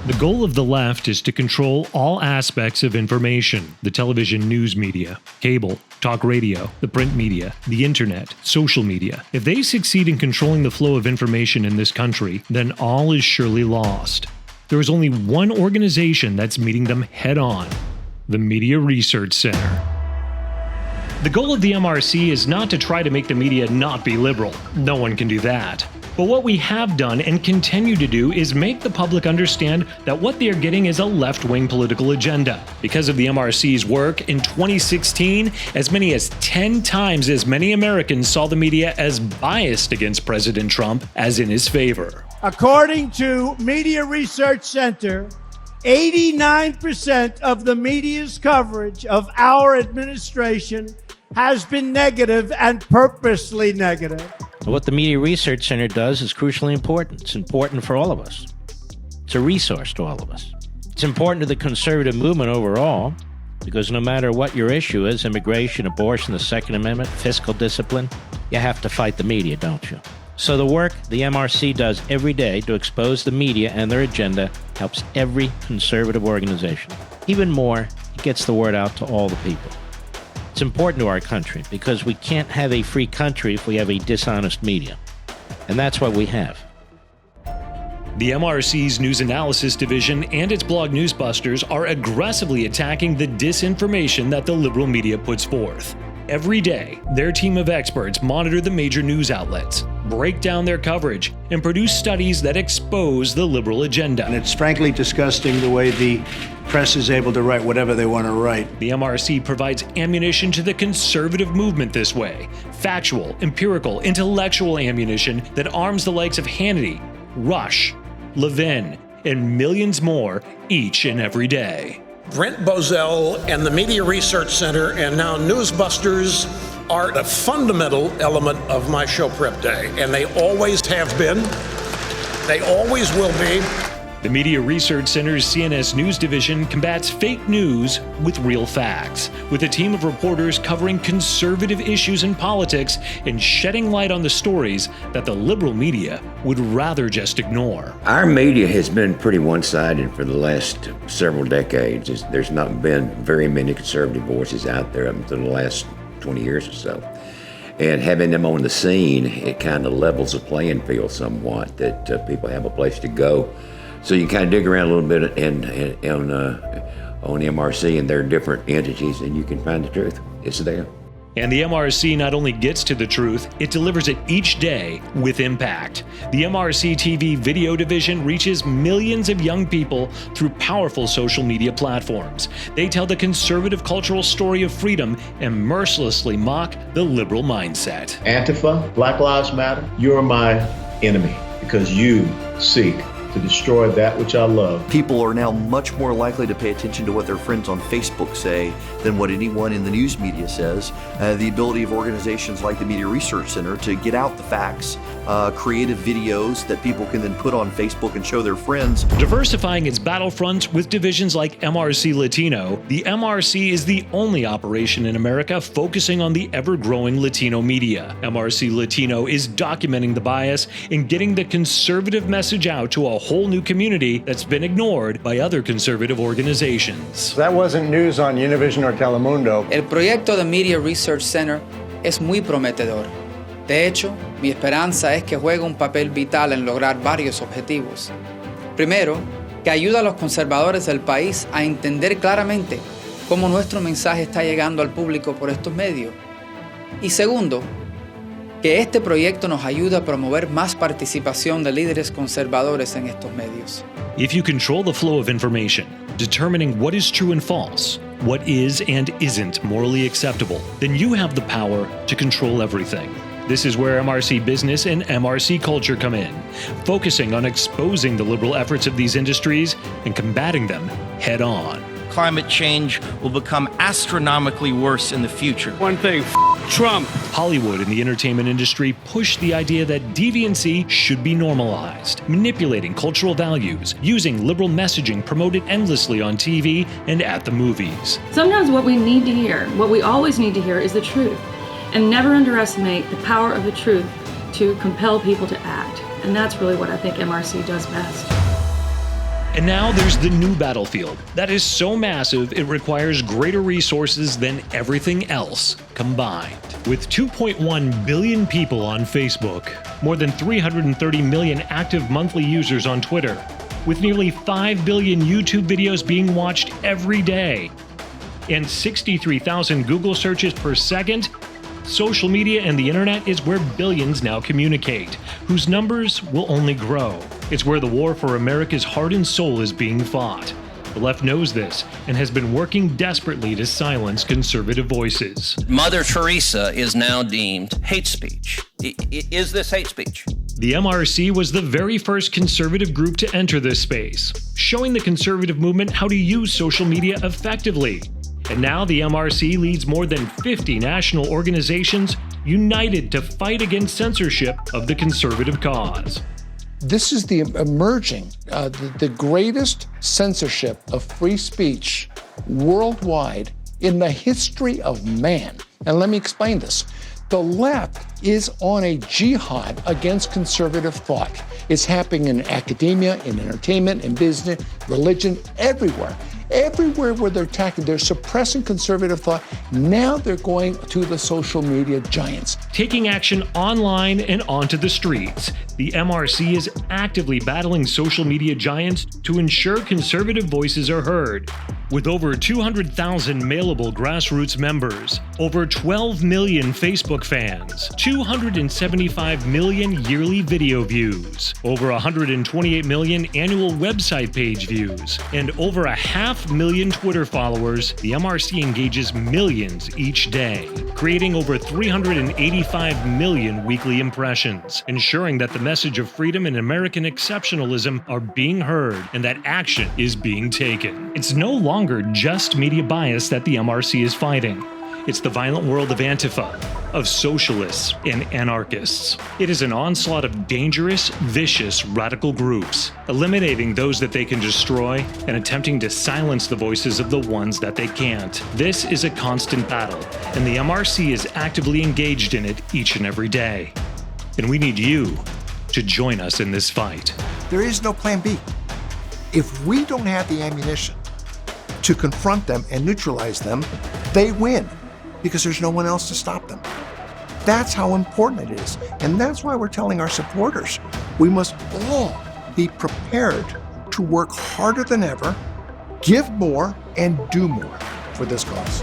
The goal of the left is to control all aspects of information: the television news media, cable, talk radio, the print media, the internet, social media. If they succeed in controlling the flow of information in this country, then all is surely lost. There is only one organization that's meeting them head on: the Media Research Center. The goal of the MRC is not to try to make the media not be liberal. No one can do that. But what we have done and continue to do is make the public understand that what they are getting is a left-wing political agenda. Because of the MRC's work, in 2016, as many as 10 times as many Americans saw the media as biased against President Trump as in his favor. According to Media Research Center, 89% of the media's coverage of our administration has been negative and purposely negative. What the Media Research Center does is crucially important. It's important for all of us. It's a resource to all of us. It's important to the conservative movement overall, because no matter what your issue is, immigration, abortion, the Second Amendment, fiscal discipline, you have to fight the media, don't you? So the work the MRC does every day to expose the media and their agenda helps every conservative organization. Even more, it gets the word out to all the people. It's important to our country because we can't have a free country if we have a dishonest media. And that's what we have. The MRC's News Analysis Division and its blog Newsbusters are aggressively attacking the disinformation that the liberal media puts forth. Every day, their team of experts monitor the major news outlets, break down their coverage, and produce studies that expose the liberal agenda. And it's frankly disgusting the way the press is able to write whatever they want to write. The MRC provides ammunition to the conservative movement this way: factual, empirical, intellectual ammunition that arms the likes of Hannity, Rush, Levin, and millions more each and every day. Brent Bozell and the Media Research Center and now Newsbusters are a fundamental element of my show prep day, and they always have been. They always will be. The Media Research Center's CNS News Division combats fake news with real facts, with a team of reporters covering conservative issues in politics and shedding light on the stories that the liberal media would rather just ignore. Our media has been pretty one-sided for the last several decades. There's not been very many conservative voices out there up until the last 20 years or so. And having them on the scene, it kind of levels the playing field somewhat, that people have a place to go. So you kind of dig around a little bit on MRC and their different entities, and you can find the truth. It's there. And the MRC not only gets to the truth, it delivers it each day with impact. The MRCTV video division reaches millions of young people through powerful social media platforms. They tell the conservative cultural story of freedom and mercilessly mock the liberal mindset. Antifa, Black Lives Matter, you're my enemy because you seek to destroy that which I love. People are now much more likely to pay attention to what their friends on Facebook say than what anyone in the news media says. The ability of organizations like the Media Research Center to get out the facts, creative videos that people can then put on Facebook and show their friends. Diversifying its battlefronts with divisions like MRC Latino, the MRC is the only operation in America focusing on the ever-growing Latino media. MRC Latino is documenting the bias and getting the conservative message out to a whole new community that's been ignored by other conservative organizations. That wasn't news on Univision or Telemundo. El proyecto de Media Research Center es muy prometedor. De hecho, mi esperanza es que juegue un papel vital en lograr varios objetivos. Primero, que ayuda a los conservadores del país a entender claramente cómo nuestro mensaje está llegando al público por estos medios. Y segundo, que este proyecto nos ayude a promover más participación de líderes conservadores en estos medios. If you control the flow of information, determining what is true and false, what is and isn't morally acceptable, then you have the power to control everything. This is where MRC Business and MRC Culture come in, focusing on exposing the liberal efforts of these industries and combating them head on. Climate change will become astronomically worse in the future. One thing, Trump. Hollywood and the entertainment industry push the idea that deviancy should be normalized, manipulating cultural values, using liberal messaging promoted endlessly on TV and at the movies. Sometimes what we need to hear, what we always need to hear, is the truth. And never underestimate the power of the truth to compel people to act. And that's really what I think MRC does best. And now there's the new battlefield that is so massive it requires greater resources than everything else combined. With 2.1 billion people on Facebook, more than 330 million active monthly users on Twitter, with nearly 5 billion YouTube videos being watched every day, and 63,000 Google searches per second, social media and the internet is where billions now communicate, whose numbers will only grow. It's where the war for America's heart and soul is being fought. The left knows this and has been working desperately to silence conservative voices. Mother Teresa is now deemed hate speech. Is this hate speech? The MRC was the very first conservative group to enter this space, showing the conservative movement how to use social media effectively. And now the MRC leads more than 50 national organizations united to fight against censorship of the conservative cause. This is the emerging, the greatest censorship of free speech worldwide in the history of man. And let me explain this. The left is on a jihad against conservative thought. It's happening in academia, in entertainment, in business, religion, everywhere. Everywhere where they're attacking, they're suppressing conservative thought. Now they're going to the social media giants. Taking action online and onto the streets, the MRC is actively battling social media giants to ensure conservative voices are heard. With over 200,000 mailable grassroots members, over 12 million Facebook fans, 275 million yearly video views, over 128 million annual website page views, and over 500,000 Twitter followers, the MRC engages millions each day, creating over 385 million weekly impressions, ensuring that the message of freedom and American exceptionalism are being heard and that action is being taken. It's no longer just media bias that the MRC is fighting. It's the violent world of Antifa, of socialists and anarchists. It is an onslaught of dangerous, vicious, radical groups, eliminating those that they can destroy and attempting to silence the voices of the ones that they can't. This is a constant battle, and the MRC is actively engaged in it each and every day. And we need you to join us in this fight. There is no plan B. If we don't have the ammunition to confront them and neutralize them, they win because there's no one else to stop them. That's how important it is. And that's why we're telling our supporters, we must all be prepared to work harder than ever, give more, and do more for this cause.